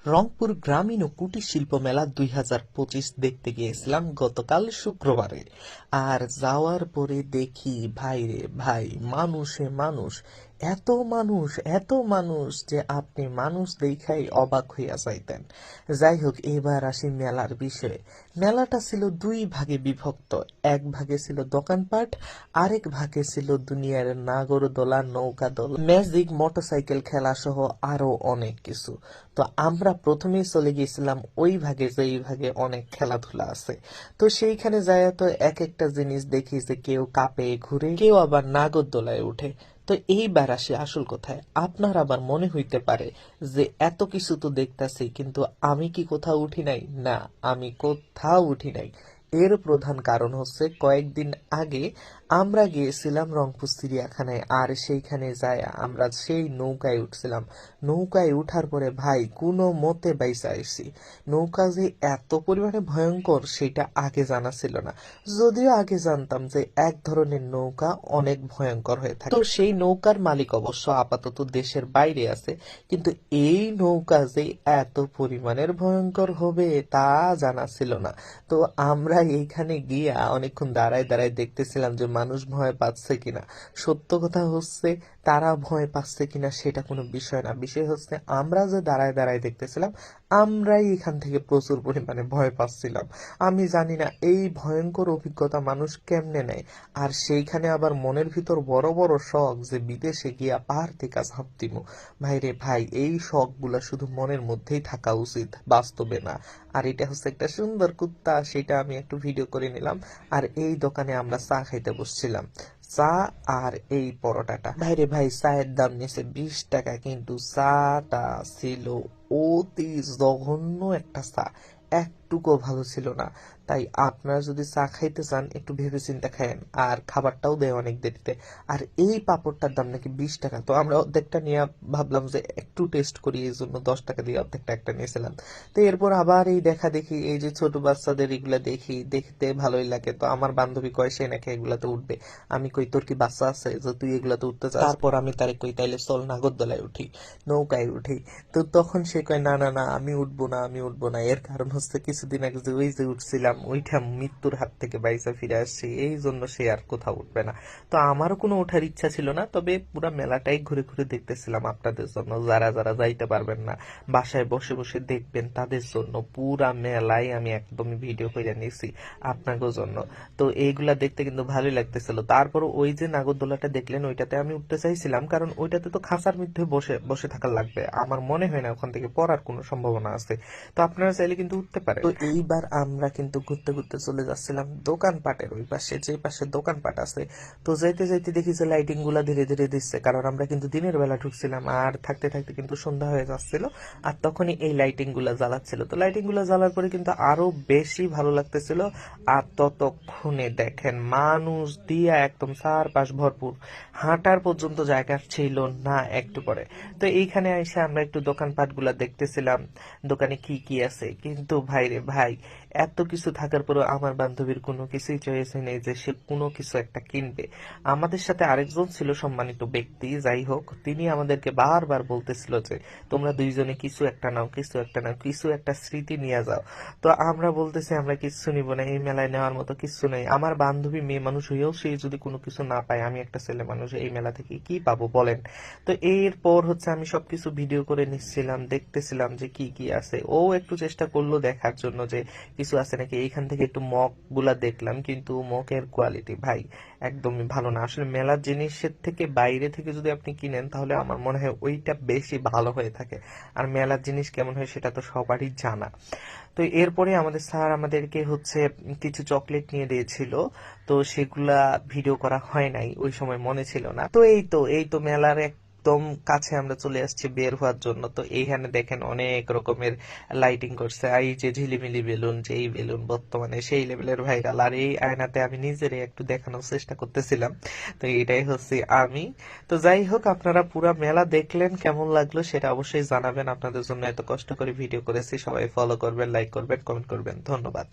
রংপুর গ্রামীণ ও কুটির শিল্প মেলা ২০২৫ দেখতে গিয়েছিলাম গতকাল শুক্রবারে। আর যাওয়ার পরে দেখি ভাই রে ভাই, মানুষে মানুষ, এত মানুষ এত মানুষ যে আপনি মানুষ দেখাই অবাক হইয়া যাইতেন। যাই হোক, এবার আসি মেলার বিষয়ে। মেলাটা ছিল দুই ভাগে বিভক্ত। এক ভাগে ছিল দোকানপাট, আরেক ভাগে ছিল দুনিয়ার নাগরদোলা, নৌকা দোলা, ম্যাজিক, মোটরসাইকেল খেলা সহ আরো অনেক কিছু। তো আমরা প্রথমেই চলে গিয়েছিলাম ওই ভাগে, যে এই ভাগে অনেক খেলাধুলা আছে। তো সেইখানে যায় তো এক একটা জিনিস দেখি যে কেউ কাপে ঘুরে, কেউ আবার নাগরদোলায় উঠে। তো এইবার আসি আসল কথায়। আপনার আবার মনে হইতে পারে যে এত কিছু তো দেখতাছি, কিন্তু আমি কি কোথাও উঠি নাই? না, আমি কোথাও উঠি নাই। এর প্রধান কারণ হচ্ছে, কয়েকদিন আগে আমরা গিয়েছিলাম রংপুর চিড়িয়াখানায়, আর সেইখানে যায় আমরা সেই নৌকায় উঠছিলাম। নৌকায় উঠার পরে ভাই কোনো মতে বাইসা আইছি। নৌকা যে এত পরিমাণে ভয়ঙ্কর সেটা আগে জানা ছিল না। যদিও আগে জানতাম যে এক ধরনের নৌকা অনেক ভয়ঙ্কর হয়ে থাকে, তো সেই নৌকার মালিক অবশ্য আপাতত দেশের বাইরে আছে, কিন্তু এই নৌকা যে এত পরিমাণের ভয়ঙ্কর হবে তা জানা ছিল না। তো আমরা এইখানে গিয়া অনেকক্ষণ দাঁড়ায় দাঁড়ায় দেখতেছিলাম যে মানুষ ভয় পাচ্ছে কিনা। সত্য কথা হচ্ছে, তারা ভয় পাচ্ছে কিনা সেটা কোনো বিষয় না, বিষয় হচ্ছে আমরা যে দাঁড়ায় দাঁড়ায় দেখতেছিলাম, আমরাই এখান থেকে প্রচুর পরিমাণে ভয় পাচ্ছিলাম। আমি জানি না এই ভয়ঙ্কর অভিজ্ঞতা মানুষ কেমনে নেয়। আর সেইখানে আবার মনের ভিতর বড় বড় শখ যে বিদেশে গিয়া পাহাড় থেকে ঝাঁপ দিমু। ভাই রে ভাই, এই শখ গুলা শুধু মনের মধ্যেই থাকা উচিত, বাস্তবে না। আর এটা হচ্ছে একটা সুন্দর কুত্তা, সেটা আমি একটু ভিডিও করে নিলাম। আর এই দোকানে আমরা চা খাইতে বসছিলাম। চা আর এই পরোটাটা, ভাইরে ভাই, চায়ের দাম নিয়েছে 20 টাকা, কিন্তু চাটা ছিল অতি জঘন্য একটা চা, একটুকু ভালো ছিল না। তাই আপনারা যদি চা খাইতে চান একটু ভেবে চিন্তে খায়েন। আর খাবারটাও দেয় অনেক দেরিতে। আর এই পাপড়টার দাম নাকি 20 টাকা। তো আমরা অর্ধেকটা নিয়ে ভাবলাম যে একটু টেস্ট করি, এই জন্য 10 টাকা দিয়ে অর্ধেকটা একটা নিয়েছিলাম। তো এরপর আবার এই দেখা দেখি, এই যে ছোট বাচ্চাদের এগুলা দেখি, দেখতে ভালোই লাগে। তো আমার বান্ধবী কয় সে নাকি এগুলাতে উঠবে। আমি কই তোর কি বাচ্চা আছে যে তুই এগুলাতে উঠতে চাস? তারপর আমি তারে কই তাইলে চল নাগরদোলায় উঠি, নৌকায় উঠি। তো তখন সে কয় না না না, আমি উঠবো না, আমি উঠবো না। এর কারণ হচ্ছে কিছুদিন আগে যে ওই যে উঠছিলাম ওইটা মৃত্যুর হাত থেকে বাইসা ফিরে আসছি, এই জন্য সে আর কোথাও উঠবে না। তো আমারও কোনো ওঠার ইচ্ছা ছিল না, তবে পুরা মেলাটাই ঘুরে ঘুরে দেখতেছিলাম আপনাদের জন্য, যারা যারা যাইতে পারবেন না, বাসায় বসে বসে দেখবেন তাদের জন্য পুরা মেলায় আমি একদমই ভিডিও করে নিয়েছি আপনাদের জন্য। তো এইগুলা দেখতে কিন্তু ভালোই লাগতেছিল। তারপর ওই যে নাগরদোলাটা দেখলেন, ওইটাতে আমি উঠতে চাইছিলাম, কারণ ওইটাতে তো খাঁচার মধ্যে বসে বসে থাকা লাগবে। আমার মনে হয় না ওখান থেকে পড়ার কোনো সম্ভাবনা আছে। তো আপনারা চাইলে কিন্তু উঠতে পারেন। তো এইবার আমরা কিন্তু ঘুরতে ঘুরতে চলে যাচ্ছিলাম দোকানপাটের ওই পাশে, যে পাশে দোকানপাট আছে। তো যাইতে যাইতে দেখি যে লাইটিং গুলা ধীরে ধীরে দিচ্ছে, কারণ আমরা কিন্তু দিনের বেলা ঢুকছিলাম, আর থাকতে থাকতে কিন্তু সন্ধ্যা হয়ে যাচ্ছিল। আর তখনই এই লাইটিং গুলা জ্বালাচ্ছিল। তো লাইটিং গুলা জ্বালার পরে কিন্তু আরো বেশি ভালো লাগতেছিল। আর ততক্ষণে দেখেন মানুষ দিয়া একদম চারপাশ ভরপুর, হাঁটার পর্যন্ত জায়গা ছিল না একটু করে। তো এইখানে এসে আমরা একটু দোকানপাট গুলা দেখতেছিলাম, দোকানে কি কি আছে। কিন্তু ভাই রে ভাই, এত কিছু থাকার পরেও আমার বান্ধবীর কোনো কিছুই চয়েস নেই যে সে কোনো কিছু একটা কিনবে। আমাদের সাথে আরেকজন ছিল সম্মানিত ব্যক্তি, যাই হোক, তিনি আমাদেরকে বারবার বলতেছিল যে তোমরা দুইজনে কিছু একটা নাও, কিছু একটা নাও, কিছু একটা স্মৃতি নিয়ে যাও। তো আমরা বলতেছি আমরা কিচ্ছু নিব না, এই মেলায় নেওয়ার মতো কিছু নেই। আমার বান্ধবী মেয়ে মানুষ হয়েও সে যদি কোনো কিছু না পায়, আমি একটা ছেলে মানুষ, এই মেলা থেকে কি পাবো বলেন? তো এরপর হচ্ছে আমি সবকিছু ভিডিও করে নিচ্ছিলাম, দেখতেছিলাম যে কি কি আছে। ও একটু চেষ্টা করলো দেখার জন্য যে কিছু আছে নাকি। এইখান থেকে একটু মগ গুলা দেখলাম, কিন্তু মগের কোয়ালিটি ভাই একদমই ভালো না। আসলে মেলার জিনিসের থেকে বাইরে থেকে যদি আপনি কিনেন, তাহলে আমার মনে হয় ওইটা বেশি ভালো হয়ে থাকে। আর মেলার জিনিস কেমন হয় সেটা তো সবারই জানা। তো এরপরে আমাদের স্যার আমাদেরকে হচ্ছে কিছু চকলেট নিয়ে দিয়েছিল। তো সেগুলা ভিডিও করা হয় নাই, ওই সময় মনে ছিল না। তো এই তো মেলার একদম কাছে আমরা চলে আসছি বের হওয়ার জন্য। তো এইখানে দেখেন অনেক রকমের লাইটিং করছে। আর এই যে ঝিলিমিলি বেলুন, যে এই বেলুন বর্তমানে সেই লেভেলের ভাইরাল। আর এই আয়নাতে আমি নিজেরই একটু দেখানোর চেষ্টা করতেছিলাম। তো এটাই হচ্ছে আমি। তো যাই হোক, আপনারা পুরা মেলা দেখলেন, কেমন লাগলো সেটা অবশ্যই জানাবেন। আপনাদের জন্য এত কষ্ট করে ভিডিও করেছি, সবাই ফলো করবেন, লাইক করবেন, কমেন্ট করবেন। ধন্যবাদ।